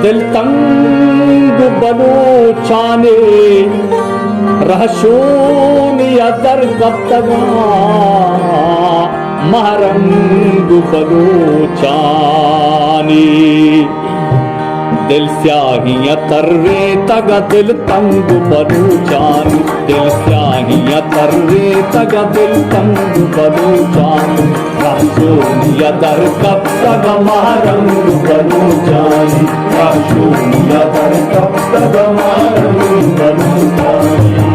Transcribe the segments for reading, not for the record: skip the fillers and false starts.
दिल तंग बलूचाने रहशून या दर कब तगा महरंग बलूचानी दिल स्याहियां तर्रे तगा दिल तंग बलूचानी दिल स्याहियां तर्रे तगा दिल तंग बलूचानी रहशून या दर कब तगा महरंग बलूचानी रहशून या दर कब तगा महरंग बलूचानी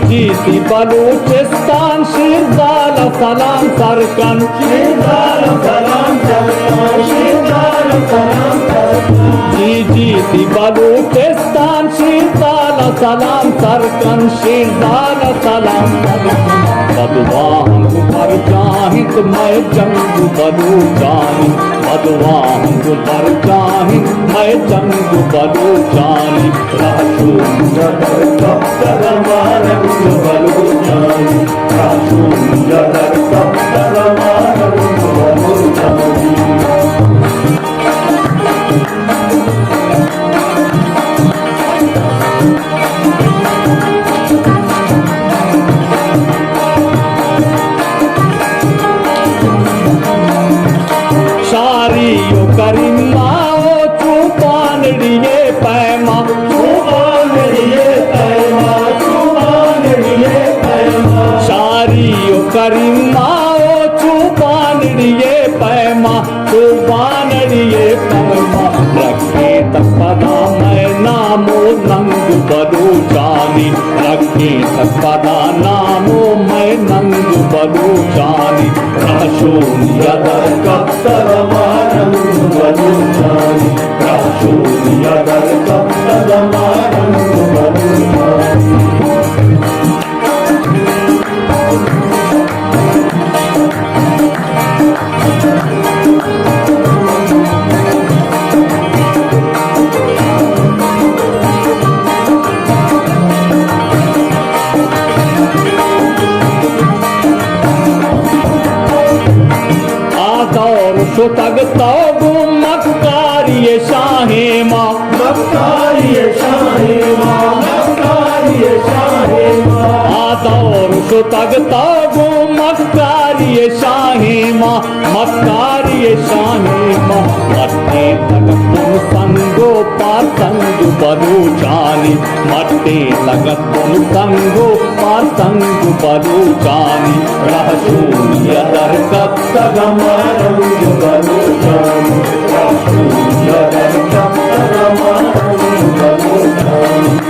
जीती बलूचिस्तान शीरजाल सलाम सरकन शीरजाल सलाम सरकन शीरजाल सलाम सरकन जी जीती बलूचिस्तान शीरजाल सलाम सरकन शीरजाल सलाम सरकन बदवाहं पर जाहिद मैं जंग बलूचानी बदवाहं पर जाहिद मैं जंग बलूचानी रहशून या दर कब तगा महरंग बलूचानी रहशून या दर कब तगा महरंग बलूचानी शारियो करीमाओ चूपानड़िये पैमा चूपानड़िये पैमा चूपानड़िये पैमा शारियो करीमाओ चूपानड़िये पैमा चूपानड़िये पैमा रखे तपदा मैं नामो नंग बलूचानी रखे तपदा नामो मैं नंग बलूचानी रहशून या दर कब तगा महरंग बलूचानी रहशून या दर कब तगा महरंग बलूचानी तो तग तो मक्कारिये शाहे माँ मक्कारिये शाहे माँ मक्कारिये शाहे माँ आदौर तो तग तो मक्कारिये शाहे माँ मक्कारिये शाहे माँ मट्टे तग तुम संगो पासंग बलूचानी मट्टे तग तुम संगो पासंग बलूचानी रहशून या दर कब तगा महरंग बलूचानी रहशून या दर कब तगा महरंग बलूचानी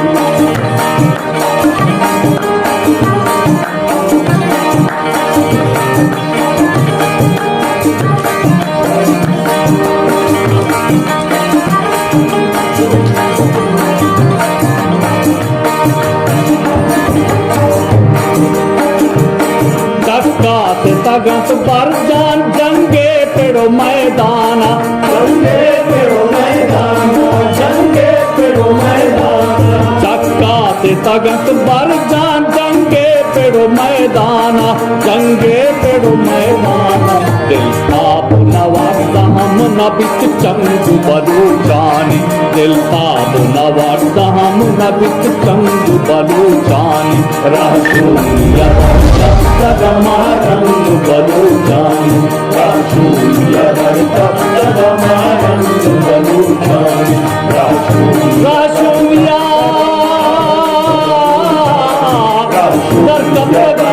तगत पर जान जंगे पेड़ो मैदाना जंगे पेड़ो मैदाना जंगे पेड़ो मैदाना चक्का से तगत पर जान जंगे पेड़ो मैदाना जंगे पेड़ो मैदाना दिल ताब नवाज़ हम नबित चंग बलूचानी दिल ताब नवाज़ हम नबित चंग बलूचानी रहशून या दर कब तगा महरंग बलूचानी रहशून या दर कब तगा महरंग बलूचानी रहशून या दर कब तगा